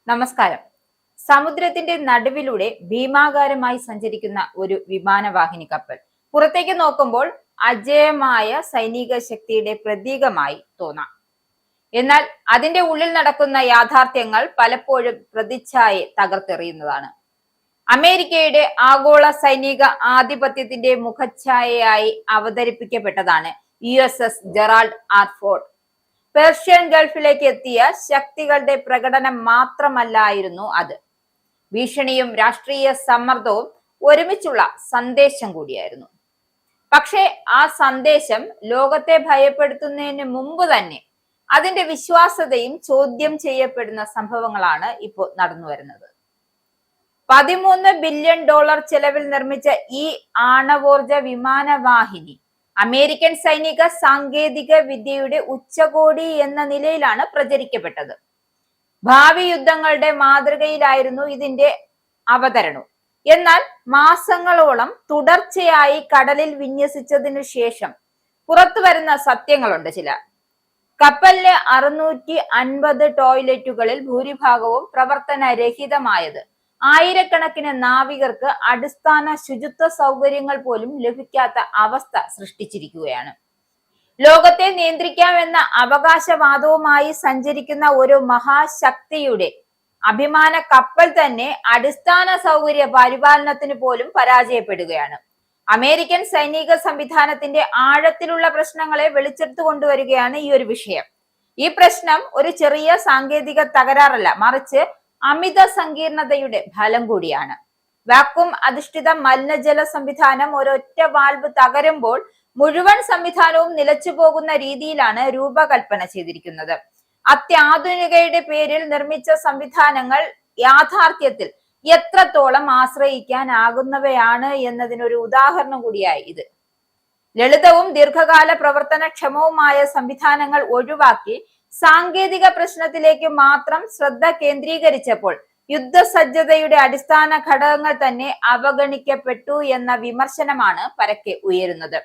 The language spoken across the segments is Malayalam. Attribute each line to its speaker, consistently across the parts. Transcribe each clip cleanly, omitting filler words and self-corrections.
Speaker 1: നമസ്കാരം. സമുദ്രത്തിന്റെ നടുവിലൂടെ ഭീമാകാരമായി സഞ്ചരിക്കുന്ന ഒരു വിമാനവാഹിനി കപ്പൽ പുറത്തേക്ക് നോക്കുമ്പോൾ അജേയമായ സൈനിക ശക്തിയുടെ പ്രതീകമായി തോന്നാം. എന്നാൽ അതിന്റെ ഉള്ളിൽ നടക്കുന്ന യാഥാർത്ഥ്യങ്ങൾ പലപ്പോഴും പ്രതിച്ഛായയെ തകർത്തെറിയുന്നതാണ്. അമേരിക്കയുടെ ആഗോള സൈനിക ആധിപത്യത്തിന്റെ മുഖച്ഛായയായി അവതരിപ്പിക്കപ്പെട്ടതാണ് USS Gerald R Ford. Persian ഗൾഫിലേക്ക് എത്തിയ ശക്തികളുടെ പ്രകടനം മാത്രമല്ലായിരുന്നു അത്. ഭീഷണിയും രാഷ്ട്രീയ സമ്മർദ്ദവും ഒരുമിച്ചുള്ള സന്ദേശം കൂടിയായിരുന്നു. പക്ഷേ ആ സന്ദേശം ലോകത്തെ ഭയപ്പെടുത്തുന്നതിന് മുമ്പ് തന്നെ അതിന്റെ വിശ്വാസ്യതയും ചോദ്യം ചെയ്യപ്പെടുന്ന സംഭവങ്ങളാണ് ഇപ്പോൾ നടന്നു വരുന്നത്. $13 ബില്യൺ ചെലവിൽ നിർമ്മിച്ച ഈ ആണവോർജ വിമാനവാഹിനി അമേരിക്കൻ സൈനിക സാങ്കേതിക വിദ്യയുടെ ഉച്ചകോടി എന്ന നിലയിലാണ് പ്രചരിക്കപ്പെട്ടത്. ഭാവി യുദ്ധങ്ങളുടെ മാതൃകയിലായിരുന്നു ഇതിന്റെ അവതരണം. എന്നാൽ മാസങ്ങളോളം തുടർച്ചയായി കടലിൽ വിന്യസിച്ചതിനു ശേഷം പുറത്തു വരുന്ന സത്യങ്ങളുണ്ട് ചില. കപ്പലിലെ 650 ടോയ്ലറ്റുകളിൽ ഭൂരിഭാഗവും പ്രവർത്തനരഹിതമായത് ആയിരക്കണക്കിന് നാവികർക്ക് അടിസ്ഥാന ശുചിത്വ സൗകര്യങ്ങൾ പോലും ലഭിക്കാത്ത അവസ്ഥ സൃഷ്ടിച്ചിരിക്കുകയാണ്. ലോകത്തെ നിയന്ത്രിക്കാമെന്ന അവകാശവാദവുമായി സഞ്ചരിക്കുന്ന ഒരു മഹാശക്തിയുടെ അഭിമാന കപ്പൽ തന്നെ അടിസ്ഥാന സൗകര്യ പരിപാലനത്തിന് പോലും പരാജയപ്പെടുകയാണ്. അമേരിക്കൻ സൈനിക സംവിധാനത്തിന്റെ ആഴത്തിലുള്ള പ്രശ്നങ്ങളെ വെളിച്ചെടുത്തു കൊണ്ടുവരികയാണ് ഈ ഒരു വിഷയം. ഈ പ്രശ്നം ഒരു ചെറിയ സാങ്കേതിക തകരാറല്ല, മറിച്ച് അമിത സങ്കീർണതയുടെ ഫലം കൂടിയാണ്. വാക്വം അധിഷ്ഠിത മലിനജല സംവിധാനം ഒരൊറ്റ വാൽവ് തകരുമ്പോൾ മുഴുവൻ സംവിധാനവും നിലച്ചു പോകുന്ന രീതിയിലാണ് രൂപകൽപ്പന ചെയ്തിരിക്കുന്നത്. അത്യാധുനികയുടെ പേരിൽ നിർമ്മിച്ച സംവിധാനങ്ങൾ യാഥാർത്ഥ്യത്തിൽ എത്രത്തോളം ആശ്രയിക്കാനാകുന്നവയാണ് എന്നതിനൊരു ഉദാഹരണം കൂടിയായി ഇത്. ലളിതവും ദീർഘകാല പ്രവർത്തനക്ഷമവുമായ സംവിധാനങ്ങൾ ഒഴിവാക്കി സാങ്കേതിക പ്രശ്നത്തിലേക്ക് മാത്രം ശ്രദ്ധ കേന്ദ്രീകരിച്ചപ്പോൾ യുദ്ധസജ്ജതയുടെ അടിസ്ഥാന ഘടകങ്ങൾ തന്നെ അവഗണിക്കപ്പെട്ടു എന്ന വിമർശനമാണ് പരക്കെ ഉയരുന്നത്.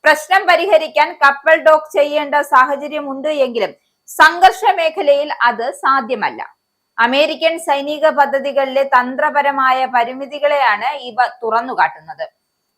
Speaker 1: പ്രശ്നം പരിഹരിക്കാൻ കപ്പൽ ഡോക്ക് ചെയ്യേണ്ട സാഹചര്യമുണ്ട് എങ്കിലും സംഘർഷ മേഖലയിൽ അത് സാധ്യമല്ല. അമേരിക്കൻ സൈനിക പദ്ധതികളിലെ തന്ത്രപരമായ പരിമിതികളെയാണ് ഇവ തുറന്നുകാട്ടുന്നത്.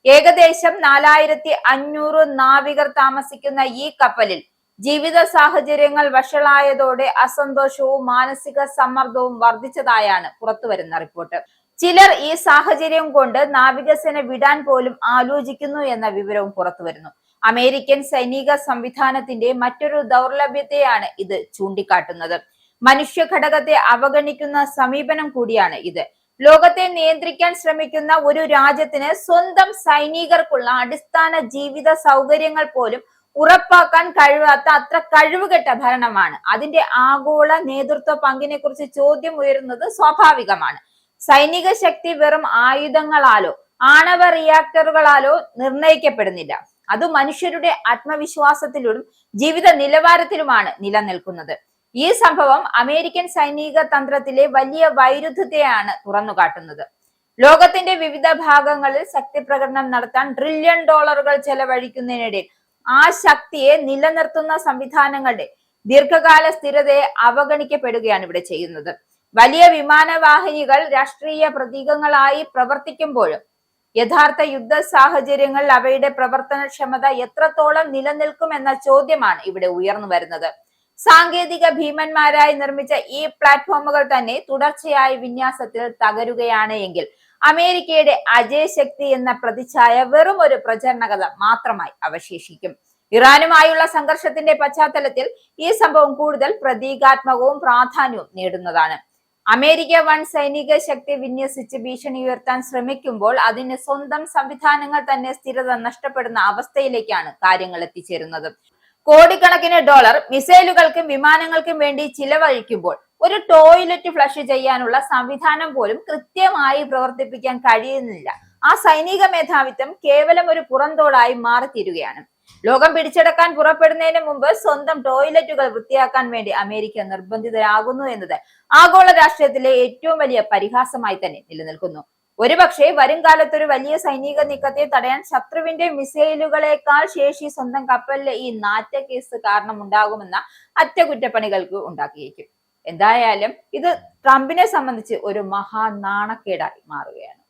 Speaker 1: ഏകദേശം 4500 നാവികർ താമസിക്കുന്ന ഈ കപ്പലിൽ ജീവിത സാഹചര്യങ്ങൾ വഷളായതോടെ അസന്തോഷവും മാനസിക സമ്മർദ്ദവും വർദ്ധിച്ചതായാണ് പുറത്തുവരുന്ന റിപ്പോർട്ട്. ചിലർ ഈ സാഹചര്യം കൊണ്ട് നാവികസേന വിടാൻ പോലും ആലോചിക്കുന്നു എന്ന വിവരവും പുറത്തുവരുന്നു. അമേരിക്കൻ സൈനിക സംവിധാനത്തിന്റെ മറ്റൊരു ദൗർലഭ്യത്തെയാണ് ഇത് ചൂണ്ടിക്കാട്ടുന്നത്. മനുഷ്യ ഘടകത്തെ അവഗണിക്കുന്ന സമീപനം കൂടിയാണ് ഇത്. ലോകത്തെ നിയന്ത്രിക്കാൻ ശ്രമിക്കുന്ന ഒരു രാജ്യത്തിന് സ്വന്തം സൈനികർക്കുള്ള അടിസ്ഥാന ജീവിത സൗകര്യങ്ങൾ പോലും ഉറപ്പാക്കാൻ കഴിയാത്ത അത്ര കഴിവുകെട്ട ഭരണമാണ്. അതിന്റെ ആഗോള നേതൃത്വ പങ്കിനെ കുറിച്ച് ചോദ്യം ഉയരുന്നത് സ്വാഭാവികമാണ്. സൈനിക ശക്തി വെറും ആയുധങ്ങളാലോ ആണവ റിയാക്ടറുകളാലോ നിർണയിക്കപ്പെടുന്നില്ല. അത് മനുഷ്യരുടെ ആത്മവിശ്വാസത്തിലും ജീവിത നിലവാരത്തിലുമാണ് നിലനിൽക്കുന്നത്. ഈ സംഭവം അമേരിക്കൻ സൈനിക തന്ത്രത്തിലെ വലിയ വൈരുദ്ധ്യത്തെയാണ് തുറന്നുകാട്ടുന്നത്. ലോകത്തിന്റെ വിവിധ ഭാഗങ്ങളിൽ ശക്തി പ്രകടനം നടത്താൻ $ട്രില്യൺ ചെലവഴിക്കുന്നതിനിടെ ആ ശക്തിയെ നിലനിർത്തുന്ന സംവിധാനങ്ങളുടെ ദീർഘകാല സ്ഥിരതയെ അവഗണിക്കപ്പെടുകയാണ് ഇവിടെ ചെയ്യുന്നത്. വലിയ വിമാനവാഹിനികൾ രാഷ്ട്രീയ പ്രതീകങ്ങളായി പ്രവർത്തിക്കുമ്പോഴും യഥാർത്ഥ യുദ്ധ സാഹചര്യങ്ങളിൽ അവയുടെ പ്രവർത്തനക്ഷമത എത്രത്തോളം നിലനിൽക്കും എന്ന ചോദ്യമാണ് ഇവിടെ ഉയർന്നു വരുന്നത്. സാങ്കേതിക ഭീമന്മാരായി നിർമ്മിച്ച ഈ പ്ലാറ്റ്ഫോമുകൾ തന്നെ തുടർച്ചയായി വിന്യാസത്തിൽ തകരുകയാണ് എങ്കിൽ അമേരിക്കയുടെ അജയശക്തി എന്ന പ്രതിച്ഛായ വെറും ഒരു പ്രചരണ കഥ മാത്രമായി അവശേഷിക്കും. ഇറാനുമായുള്ള സംഘർഷത്തിന്റെ പശ്ചാത്തലത്തിൽ ഈ സംഭവം കൂടുതൽ പ്രതീകാത്മകവും പ്രാധാന്യവും നേടുന്നതാണ്. അമേരിക്ക വൻ സൈനിക ശക്തി വിന്യസിച്ച് ഭീഷണി ഉയർത്താൻ ശ്രമിക്കുമ്പോൾ അതിന് സ്വന്തം സംവിധാനങ്ങൾ തന്നെ സ്ഥിരത നഷ്ടപ്പെടുന്ന അവസ്ഥയിലേക്കാണ് കാര്യങ്ങൾ എത്തിച്ചേരുന്നത്. കോടിക്കണക്കിന് ഡോളർ മിസൈലുകൾക്കും വിമാനങ്ങൾക്കും വേണ്ടി ചിലവഴിക്കുമ്പോൾ ഒരു ടോയ്ലറ്റ് ഫ്ലഷ് ചെയ്യാനുള്ള സംവിധാനം പോലും കൃത്യമായി പ്രവർത്തിപ്പിക്കാൻ കഴിയുന്നില്ല. ആ സൈനിക മേധാവിത്വം കേവലം ഒരു പുറന്തോടായി മാറിത്തീരുകയാണ്. ലോകം പിടിച്ചെടുക്കാൻ പുറപ്പെടുന്നതിന് മുമ്പ് സ്വന്തം ടോയ്ലറ്റുകൾ വൃത്തിയാക്കാൻ വേണ്ടി അമേരിക്ക നിർബന്ധിതരാകുന്നു എന്നത് ആഗോള രാഷ്ട്രീയത്തിലെ ഏറ്റവും വലിയ പരിഹാസമായി തന്നെ നിലനിൽക്കുന്നു. ഒരുപക്ഷെ വരും കാലത്തൊരു വലിയ സൈനിക നീക്കത്തെ തടയാൻ ശത്രുവിന്റെ മിസൈലുകളെക്കാൾ ശേഷി സ്വന്തം കപ്പലിലെ ഈ നാറ്റ കേസ് കാരണമുണ്ടാകുമെന്ന അറ്റകുറ്റപ്പണികൾക്ക് ഉണ്ടാക്കിയേക്കും. എന്തായാലും ഇത് ട്രംപിനെ സംബന്ധിച്ച് ഒരു മഹാ നാണക്കേടായി മാറുകയാണ്.